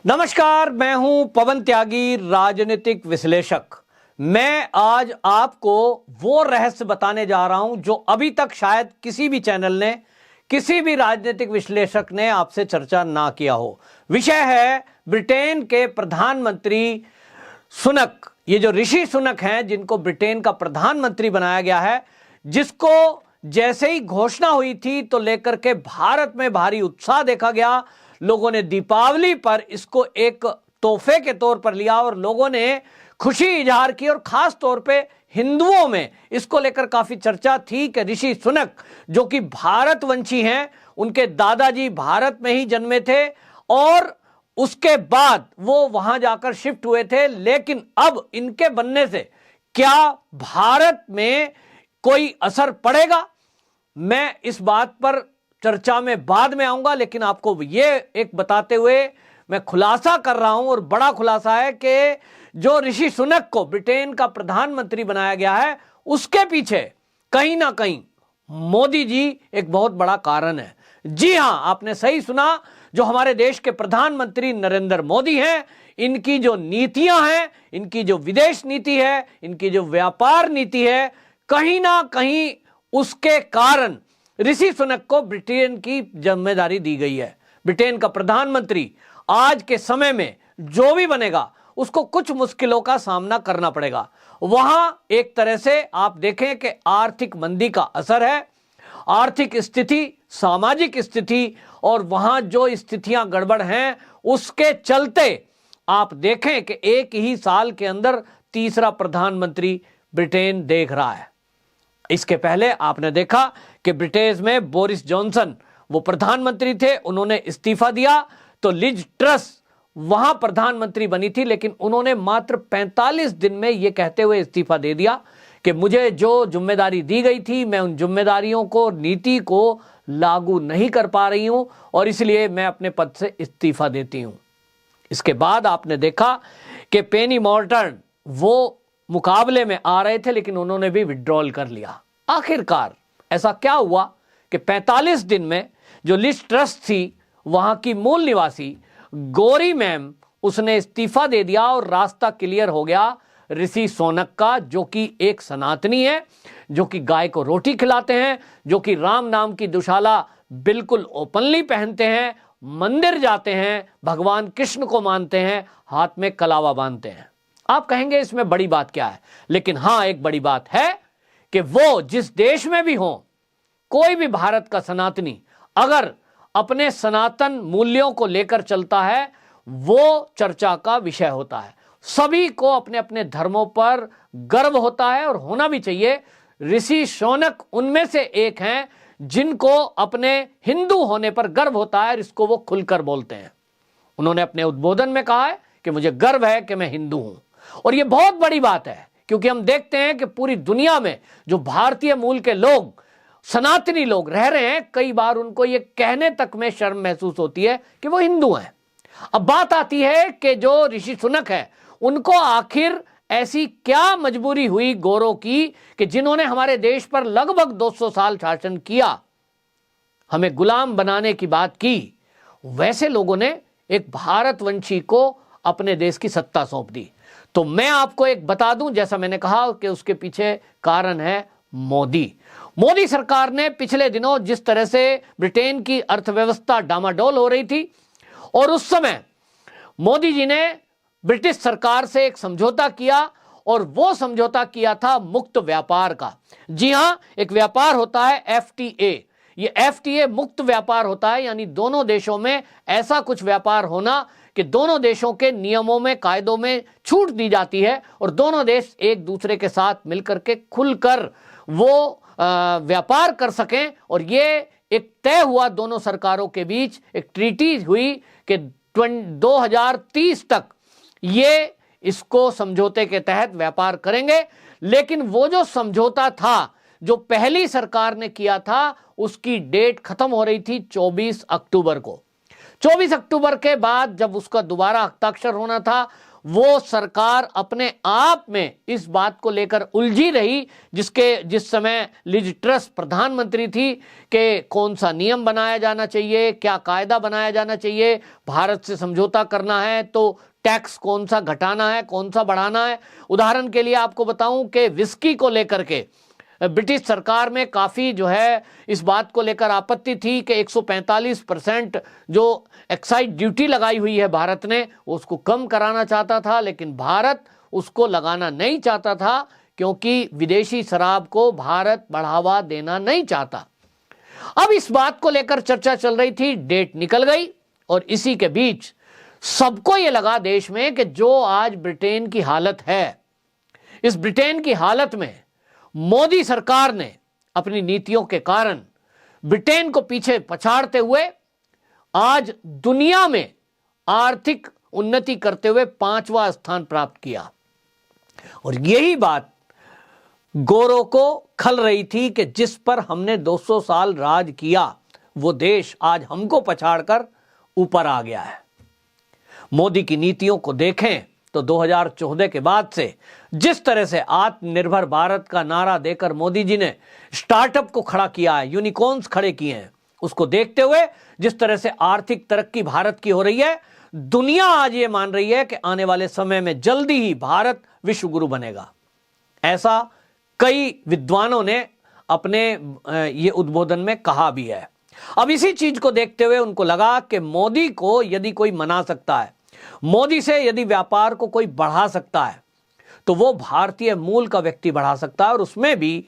नमस्कार, मैं हूं पवन त्यागी, राजनीतिक विश्लेषक। मैं आज आपको वो रहस्य बताने जा रहा हूं जो अभी तक शायद किसी भी चैनल ने, किसी भी राजनीतिक विश्लेषक ने आपसे चर्चा ना किया हो। विषय है ब्रिटेन के प्रधानमंत्री सुनक। ये जो ऋषि सुनक हैं, जिनको ब्रिटेन का प्रधानमंत्री बनाया गया है, जिसको जैसे ही घोषणा हुई थी तो लेकर के भारत में भारी उत्साह देखा गया। लोगों ने दीपावली पर इसको एक तोहफे के तौर पर लिया और लोगों ने खुशी इजहार की, और खास तौर पे हिंदुओं में इसको लेकर काफी चर्चा थी कि ऋषि सुनक जो कि भारतवंशी हैं, उनके दादाजी भारत में ही जन्मे थे और उसके बाद वो वहां जाकर शिफ्ट हुए थे। लेकिन अब इनके बनने से क्या भारत में कोई असर पड़ेगा? मैं इस बात पर चर्चा में बाद में आऊंगा, लेकिन आपको ये एक बताते हुए मैं खुलासा कर रहा हूं, और बड़ा खुलासा है कि जो ऋषि सुनक को ब्रिटेन का प्रधानमंत्री बनाया गया है, उसके पीछे कहीं ना कहीं मोदी जी एक बहुत बड़ा कारण है। जी हां, आपने सही सुना। जो हमारे देश के प्रधानमंत्री नरेंद्र मोदी हैं, इनकी जो नीतियां हैं, इनकी जो विदेश नीति है, इनकी जो व्यापार नीति है, कहीं ना कहीं उसके कारण ऋषि सुनक को ब्रिटेन की जिम्मेदारी दी गई है। ब्रिटेन का प्रधानमंत्री आज के समय में जो भी बनेगा, उसको कुछ मुश्किलों का सामना करना पड़ेगा। वहां एक तरह से आप देखें कि आर्थिक मंदी का असर है, आर्थिक स्थिति, सामाजिक स्थिति, और वहां जो स्थितियां गड़बड़ हैं, उसके चलते आप देखें कि एक ही साल के अंदर तीसरा प्रधानमंत्री ब्रिटेन देख रहा है। इसके पहले आपने देखा कि ब्रिटेन में बोरिस जॉनसन वो प्रधानमंत्री थे, उन्होंने इस्तीफा दिया, तो लिज ट्रस वहां प्रधानमंत्री बनी थी, लेकिन उन्होंने मात्र 45 दिन में यह कहते हुए इस्तीफा दे दिया कि मुझे जो जिम्मेदारी दी गई थी, मैं उन जिम्मेदारियों को, नीति को लागू नहीं कर पा रही हूं, और इसलिए मैं अपने पद से इस्तीफा देती हूं। इसके बाद आपने देखा कि पेनी मॉर्टन वो मुकाबले में आ रहे थे, लेकिन उन्होंने भी विड्रॉल कर लिया। आखिरकार ऐसा क्या हुआ कि 45 दिन में जो लिज ट्रस थी, वहां की मूल निवासी गोरी मैम, उसने इस्तीफा दे दिया और रास्ता क्लियर हो गया ऋषि सुनक का, जो कि एक सनातनी है, जो कि गाय को रोटी खिलाते हैं, जो कि राम नाम की दुशाला बिल्कुल ओपनली पहनते हैं, मंदिर जाते हैं, भगवान कृष्ण को मानते हैं, हाथ में कलावा बांधते हैं। आप कहेंगे इसमें बड़ी बात क्या है, लेकिन हां, एक बड़ी बात है कि वो जिस देश में भी हो, कोई भी भारत का सनातनी अगर अपने सनातन मूल्यों को लेकर चलता है, वो चर्चा का विषय होता है। सभी को अपने अपने धर्मों पर गर्व होता है, और होना भी चाहिए। ऋषि सुनक उनमें से एक हैं जिनको अपने हिंदू होने पर गर्व होता है, और इसको वो खुलकर बोलते हैं। उन्होंने अपने उद्बोधन में कहा है कि मुझे गर्व है कि मैं हिंदू हूं, और यह बहुत बड़ी बात है, क्योंकि हम देखते हैं कि पूरी दुनिया में जो भारतीय मूल के लोग, सनातनी लोग रह रहे हैं, कई बार उनको यह कहने तक में शर्म महसूस होती है कि वो हिंदू हैं। अब बात आती है कि जो ऋषि सुनक है, उनको आखिर ऐसी क्या मजबूरी हुई गोरों की कि जिन्होंने हमारे देश पर लगभग 200 साल शासन किया, हमें गुलाम बनाने की बात की, वैसे लोगों ने एक भारतवंशी को अपने देश की सत्ता सौंप दी। तो मैं आपको एक बता दूं, जैसा मैंने कहा कि उसके पीछे कारण है मोदी सरकार ने पिछले दिनों जिस तरह से ब्रिटेन की अर्थव्यवस्था डामाडोल हो रही थी, और उस समय मोदी जी ने ब्रिटिश सरकार से एक समझौता किया, और वो समझौता किया था मुक्त व्यापार का। जी हां, एक व्यापार होता है FTA। ये FTA मुक्त व्यापार होता है, यानी दोनों देशों में ऐसा कुछ व्यापार होना कि दोनों देशों के नियमों में, कायदों में छूट दी जाती है, और दोनों देश एक दूसरे के साथ मिलकर के खुलकर वो व्यापार कर सकें। और ये एक तय हुआ दोनों सरकारों के बीच, एक ट्रीटी हुई कि 2030 तक ये इसको समझौते के तहत व्यापार करेंगे। लेकिन वो जो समझौता था, जो पहली सरकार ने किया था, उसकी डेट खत्म हो रही थी 24 अक्टूबर को। 24 अक्टूबर के बाद जब उसका दोबारा हस्ताक्षर होना था, वो सरकार अपने आप में इस बात को लेकर उलझी रही, जिस समय लिज ट्रस प्रधानमंत्री थी, कि कौन सा नियम बनाया जाना चाहिए, क्या कायदा बनाया जाना चाहिए, भारत से समझौता करना है तो टैक्स कौन सा घटाना है, कौन सा बढ़ाना है। उदाहरण के लिए आपको बताऊं कि विस्की को लेकर के ब्रिटिश सरकार में काफ़ी जो है इस बात को लेकर आपत्ति थी कि 145% जो एक्साइज ड्यूटी लगाई हुई है भारत ने, उसको कम कराना चाहता था, लेकिन भारत उसको लगाना नहीं चाहता था, क्योंकि विदेशी शराब को भारत बढ़ावा देना नहीं चाहता। अब इस बात को लेकर चर्चा चल रही थी, डेट निकल गई, और इसी के बीच सबको यह लगा देश में कि जो आज ब्रिटेन की हालत है, इस ब्रिटेन की हालत में मोदी सरकार ने अपनी नीतियों के कारण ब्रिटेन को पीछे पछाड़ते हुए आज दुनिया में आर्थिक उन्नति करते हुए 5वां स्थान प्राप्त किया। और यही बात गोरों को खल रही थी कि जिस पर हमने 200 साल राज किया, वो देश आज हमको पछाड़कर ऊपर आ गया है। मोदी की नीतियों को देखें तो 2014 के बाद से जिस तरह से आत्मनिर्भर भारत का नारा देकर मोदी जी ने स्टार्टअप को खड़ा किया है, यूनिकॉर्न्स खड़े किए हैं, उसको देखते हुए जिस तरह से आर्थिक तरक्की भारत की हो रही है, दुनिया आज ये मान रही है कि आने वाले समय में जल्दी ही भारत विश्व गुरु बनेगा। ऐसा कई विद्वानों ने अपने ये उद्बोधन में कहा भी है। अब इसी चीज को देखते हुए उनको लगा कि मोदी को यदि कोई मना सकता है, मोदी से यदि व्यापार को कोई बढ़ा सकता है, तो वो भारतीय मूल का व्यक्ति बढ़ा सकता है। और उसमें भी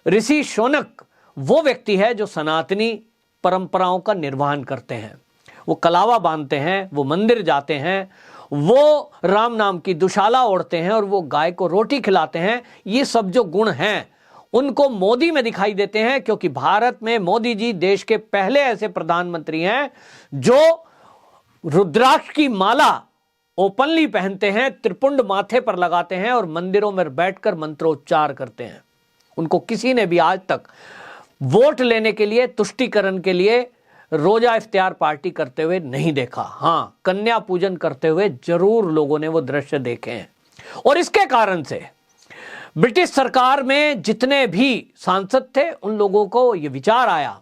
ऋषि सुनक वो व्यक्ति है जो सनातनी परंपराओं का निर्वहन करते हैं। वो कलावा बांधते हैं, वो मंदिर जाते हैं, वो राम नाम की दुशाला ओढ़ते हैं, और वो गाय को रोटी खिलाते हैं। ये सब जो गुण हैं उनको मोदी में दिखाई देते हैं, क्योंकि भारत में मोदी जी देश के पहले ऐसे प्रधानमंत्री हैं जो रुद्राक्ष की माला ओपनली पहनते हैं, त्रिपुंड माथे पर लगाते हैं और मंदिरों में बैठकर मंत्रोच्चार करते हैं। उनको किसी ने भी आज तक वोट लेने के लिए, तुष्टीकरण के लिए रोजा इफ्तियार पार्टी करते हुए नहीं देखा। हां, कन्या पूजन करते हुए जरूर लोगों ने वो दृश्य देखे हैं। और इसके कारण से ब्रिटिश सरकार में जितने भी सांसद थे, उन लोगों को यह विचार आया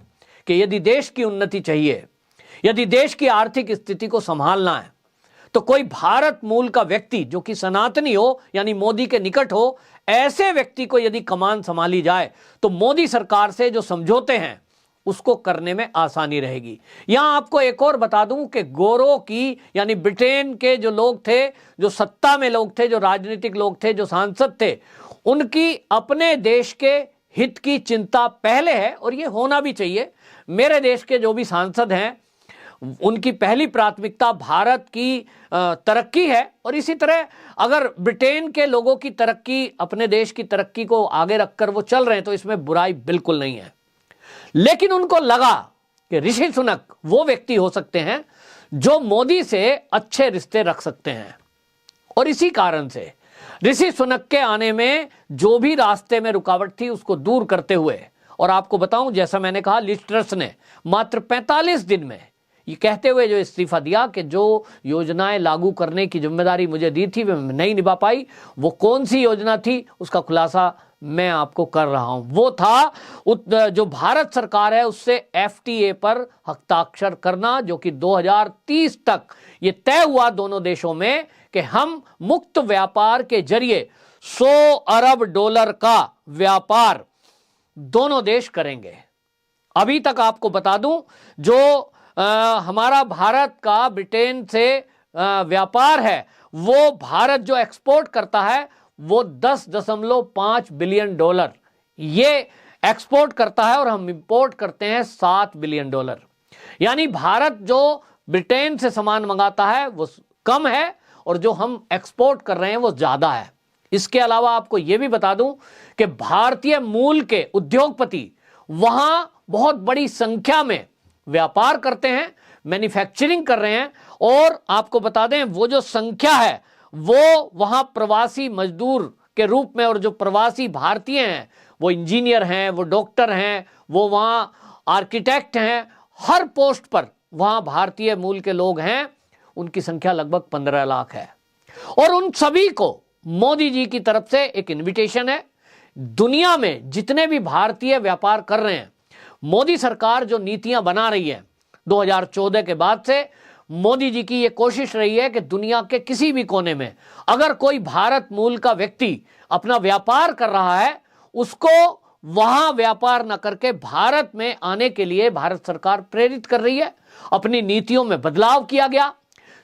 कि यदि देश की उन्नति चाहिए, यदि देश की आर्थिक स्थिति को संभालना है, तो कोई भारत मूल का व्यक्ति जो कि सनातनी हो, यानी मोदी के निकट हो, ऐसे व्यक्ति को यदि कमान संभाली जाए तो मोदी सरकार से जो समझौते हैं उसको करने में आसानी रहेगी। यहां आपको एक और बता दूं कि गोरों की, यानी ब्रिटेन के जो लोग थे, जो सत्ता में लोग थे, जो राजनीतिक लोग थे, जो सांसद थे, उनकी अपने देश के हित की चिंता पहले है, और ये होना भी चाहिए। मेरे देश के जो भी सांसद हैं, उनकी पहली प्राथमिकता भारत की तरक्की है। और इसी तरह अगर ब्रिटेन के लोगों की तरक्की, अपने देश की तरक्की को आगे रखकर वो चल रहे हैं, तो इसमें बुराई बिल्कुल नहीं है। लेकिन उनको लगा कि ऋषि सुनक वो व्यक्ति हो सकते हैं जो मोदी से अच्छे रिश्ते रख सकते हैं। और इसी कारण से ऋषि सुनक के आने में जो भी रास्ते में रुकावट थी उसको दूर करते हुए, और आपको बताऊं, जैसा मैंने कहा, लिज ट्रस ने मात्र 45 दिन में ये कहते हुए जो इस्तीफा दिया कि जो योजनाएं लागू करने की जिम्मेदारी मुझे दी थी वे नहीं निभा पाई। वो कौन सी योजना थी उसका खुलासा मैं आपको कर रहा हूं। वो था जो भारत सरकार है उससे FTA पर हस्ताक्षर करना, जो कि 2030 तक ये तय हुआ दोनों देशों में कि हम मुक्त व्यापार के जरिए $100 अरब का व्यापार दोनों देश करेंगे। अभी तक आपको बता दूं, जो हमारा भारत का ब्रिटेन से व्यापार है, वो भारत जो एक्सपोर्ट करता है वो $10.5 बिलियन ये एक्सपोर्ट करता है, और हम इंपोर्ट करते हैं $7 बिलियन। यानी भारत जो ब्रिटेन से सामान मंगाता है वो कम है, और जो हम एक्सपोर्ट कर रहे हैं वो ज्यादा है। इसके अलावा आपको यह भी बता दूं कि भारतीय मूल के उद्योगपति वहां बहुत बड़ी संख्या में व्यापार करते हैं, मैन्युफैक्चरिंग कर रहे हैं। और आपको बता दें, वो जो संख्या है वो वहां प्रवासी मजदूर के रूप में, और जो प्रवासी भारतीय हैं वो इंजीनियर हैं, वो डॉक्टर हैं, वो वहां आर्किटेक्ट हैं, हर पोस्ट पर वहां भारतीय मूल के लोग हैं। उनकी संख्या लगभग 15 लाख है। और उन सभी को मोदी जी की तरफ से एक इनविटेशन है। दुनिया में जितने भी भारतीय व्यापार कर रहे हैं, मोदी सरकार जो नीतियां बना रही है 2014 के बाद से, मोदी जी की यह कोशिश रही है कि दुनिया के किसी भी कोने में अगर कोई भारत मूल का व्यक्ति अपना व्यापार कर रहा है, उसको वहां व्यापार न करके भारत में आने के लिए भारत सरकार प्रेरित कर रही है। अपनी नीतियों में बदलाव किया गया,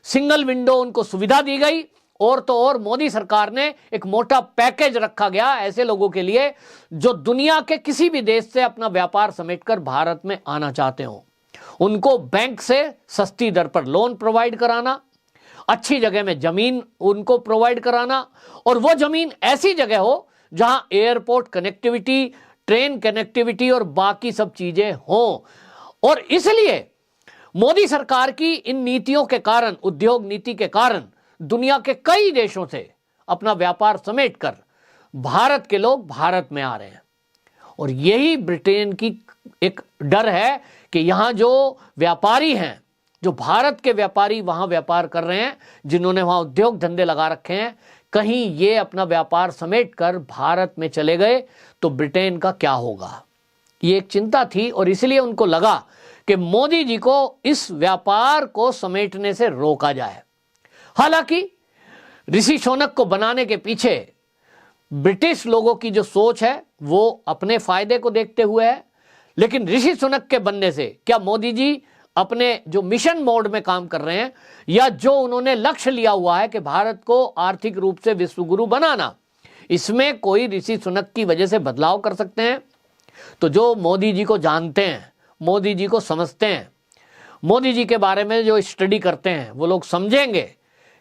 सिंगल विंडो उनको सुविधा दी गई, और तो और मोदी सरकार ने एक मोटा पैकेज रखा गया ऐसे लोगों के लिए जो दुनिया के किसी भी देश से अपना व्यापार समेटकर भारत में आना चाहते हो। उनको बैंक से सस्ती दर पर लोन प्रोवाइड कराना, अच्छी जगह में जमीन उनको प्रोवाइड कराना, और वो जमीन ऐसी जगह हो जहां एयरपोर्ट कनेक्टिविटी, ट्रेन कनेक्टिविटी और बाकी सब चीजें हों। और इसलिए मोदी सरकार की इन नीतियों के कारण, उद्योग नीति के कारण, दुनिया के कई देशों से अपना व्यापार समेटकर भारत के लोग भारत में आ रहे हैं। और यही ब्रिटेन की एक डर है कि यहां जो व्यापारी हैं, जो भारत के व्यापारी वहां व्यापार कर रहे हैं, जिन्होंने वहां उद्योग धंधे लगा रखे हैं, कहीं ये अपना व्यापार समेटकर भारत में चले गए तो ब्रिटेन का क्या होगा, ये एक चिंता थी। और इसलिए उनको लगा कि मोदी जी को इस व्यापार को समेटने से रोका जाए। हालांकि ऋषि सुनक को बनाने के पीछे ब्रिटिश लोगों की जो सोच है वो अपने फायदे को देखते हुए है, लेकिन ऋषि सुनक के बनने से क्या मोदी जी अपने जो मिशन मोड में काम कर रहे हैं, या जो उन्होंने लक्ष्य लिया हुआ है कि भारत को आर्थिक रूप से विश्व गुरु बनाना, इसमें कोई ऋषि सुनक की वजह से बदलाव कर सकते हैं? तो जो मोदी जी को जानते हैं, मोदी जी को समझते हैं, मोदी जी के बारे में जो स्टडी करते हैं, वो लोग समझेंगे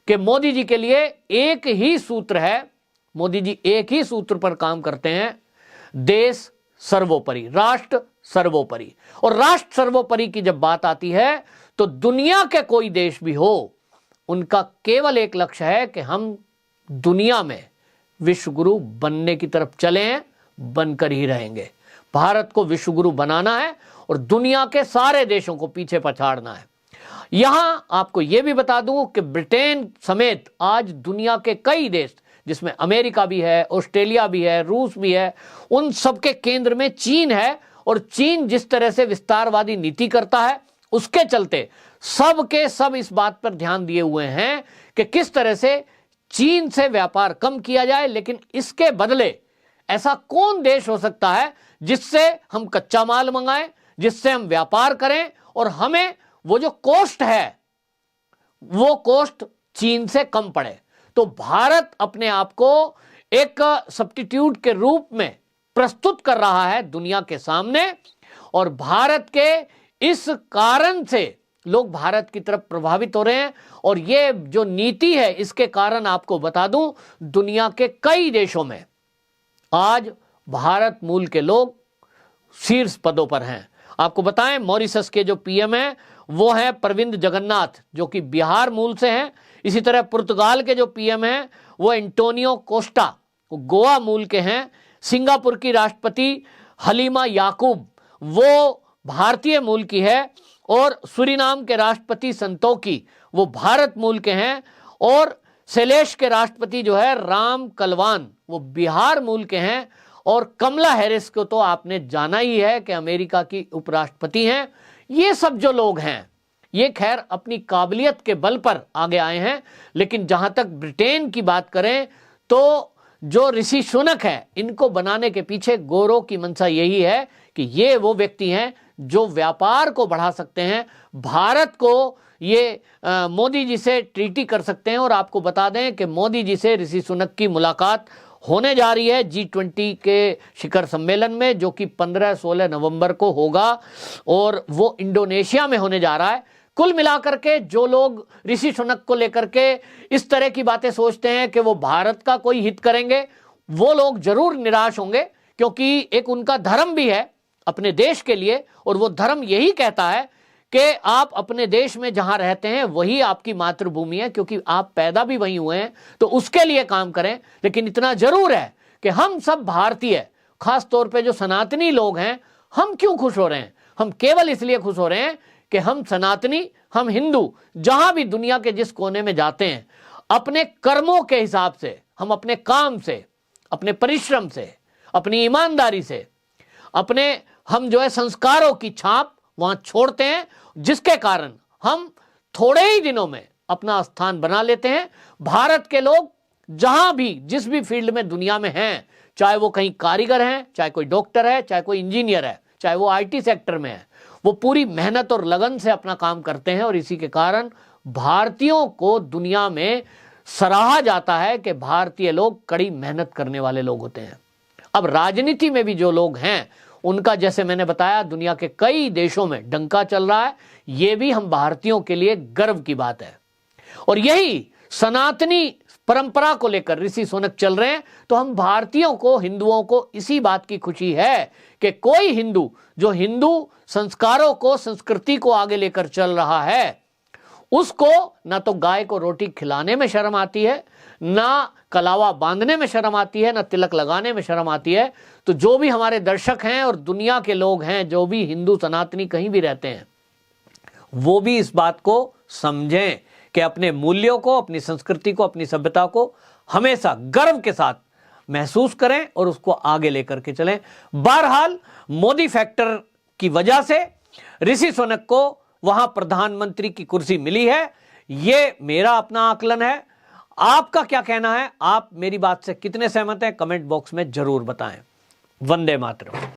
कि मोदी जी के लिए एक ही सूत्र है। मोदी जी एक ही सूत्र पर काम करते हैं, देश सर्वोपरि, राष्ट्र सर्वोपरि। और राष्ट्र सर्वोपरि की जब बात आती है तो दुनिया के कोई देश भी हो, उनका केवल एक लक्ष्य है कि हम दुनिया में विश्व गुरु बनने की तरफ चले हैं, बनकर ही रहेंगे। भारत को विश्व गुरु बनाना है और दुनिया के सारे देशों को पीछे पछाड़ना है। यहां आपको यह भी बता दूं कि ब्रिटेन समेत आज दुनिया के कई देश, जिसमें अमेरिका भी है, ऑस्ट्रेलिया भी है, रूस भी है, उन सबके केंद्र में चीन है। और चीन जिस तरह से विस्तारवादी नीति करता है, उसके चलते सब के सब इस बात पर ध्यान दिए हुए हैं कि किस तरह से चीन से व्यापार कम किया जाए। लेकिन इसके बदले ऐसा कौन देश हो सकता है जिससे हम कच्चा माल मंगाएं, जिससे हम व्यापार करें और हमें वो जो कॉस्ट है वो कॉस्ट चीन से कम पड़े? तो भारत अपने आप को एक सब्स्टिट्यूट के रूप में प्रस्तुत कर रहा है दुनिया के सामने, और भारत के इस कारण से लोग भारत की तरफ प्रभावित हो रहे हैं। और ये जो नीति है, इसके कारण आपको बता दूं, दुनिया के कई देशों में आज भारत मूल के लोग शीर्ष पदों पर हैं। आपको बताएं, मॉरिशस के जो पीएम हैं वो हैं प्रविंद जगन्नाथ, जो कि बिहार मूल से हैं। इसी तरह पुर्तगाल के जो पीएम हैं वो एंटोनियो कोस्टा, वो गोवा मूल के हैं। सिंगापुर की राष्ट्रपति हलीमा याकूब, वो भारतीय मूल की है। और सूरीनाम के राष्ट्रपति संतोकी, वो भारत मूल के हैं। और सेलेश के राष्ट्रपति जो है राम कलवान, वो बिहार मूल के हैं। और कमला हैरिस को तो आपने जाना ही है कि अमेरिका की उपराष्ट्रपति हैं। ये सब जो लोग हैं ये खैर अपनी काबिलियत के बल पर आगे आए हैं। लेकिन जहां तक ब्रिटेन की बात करें तो जो ऋषि सुनक है, इनको बनाने के पीछे गोरों की मंशा यही है कि ये वो व्यक्ति हैं जो व्यापार को बढ़ा सकते हैं, भारत को ये मोदी जी से ट्रीटी कर सकते हैं। और आपको बता दें कि मोदी जी से ऋषि सुनक की मुलाकात होने जा रही है G20 के शिखर सम्मेलन में, जो कि 15-16 नवंबर को होगा और वो इंडोनेशिया में होने जा रहा है। कुल मिलाकर के जो लोग ऋषि सुनक को लेकर के इस तरह की बातें सोचते हैं कि वो भारत का कोई हित करेंगे, वो लोग जरूर निराश होंगे, क्योंकि एक उनका धर्म भी है अपने देश के लिए। और वो धर्म यही कहता है कि आप अपने देश में जहां रहते हैं वही आपकी मातृभूमि है, क्योंकि आप पैदा भी वहीं हुए हैं, तो उसके लिए काम करें। लेकिन इतना जरूर है कि हम सब भारतीय, खास तौर पे जो सनातनी लोग हैं, हम क्यों खुश हो रहे हैं? हम केवल इसलिए खुश हो रहे हैं कि हम सनातनी, हम हिंदू, जहां भी दुनिया के जिस कोने में जाते हैं, अपने कर्मों के हिसाब से, हम अपने काम से, अपने परिश्रम से, अपनी ईमानदारी से, हम जो है संस्कारों की छाप वहां छोड़ते हैं, जिसके कारण हम थोड़े ही दिनों में अपना स्थान बना लेते हैं। भारत के लोग जहां भी, जिस भी फील्ड में दुनिया में हैं, चाहे वो कहीं कारीगर हैं, चाहे कोई डॉक्टर है, चाहे कोई इंजीनियर है, चाहे वो आईटी सेक्टर में है, वो पूरी मेहनत और लगन से अपना काम करते हैं। और इसी के कारण भारतीयों को दुनिया में सराहा जाता है कि भारतीय लोग कड़ी मेहनत करने वाले लोग होते हैं। अब राजनीति में भी जो लोग हैं, उनका, जैसे मैंने बताया, दुनिया के कई देशों में डंका चल रहा है। यह भी हम भारतीयों के लिए गर्व की बात है। और यही सनातनी परंपरा को लेकर ऋषि सुनक चल रहे हैं। तो हम भारतीयों को, हिंदुओं को इसी बात की खुशी है कि कोई हिंदू जो हिंदू संस्कारों को, संस्कृति को आगे लेकर चल रहा है, उसको ना तो गाय को रोटी खिलाने में शर्म आती है, ना कलावा बांधने में शर्म आती है, ना तिलक लगाने में शर्म आती है। तो जो भी हमारे दर्शक हैं और दुनिया के लोग हैं, जो भी हिंदू सनातनी कहीं भी रहते हैं, वो भी इस बात को समझें कि अपने मूल्यों को, अपनी संस्कृति को, अपनी सभ्यता को हमेशा गर्व के साथ महसूस करें और उसको आगे लेकर के चलें। बहरहाल मोदी फैक्टर की वजह से ऋषि सुनक को वहां प्रधानमंत्री की कुर्सी मिली है। यह मेरा अपना आकलन है। आपका क्या कहना है? आप मेरी बात से कितने सहमत हैं? कमेंट बॉक्स में जरूर बताएं। वंदे मातरम।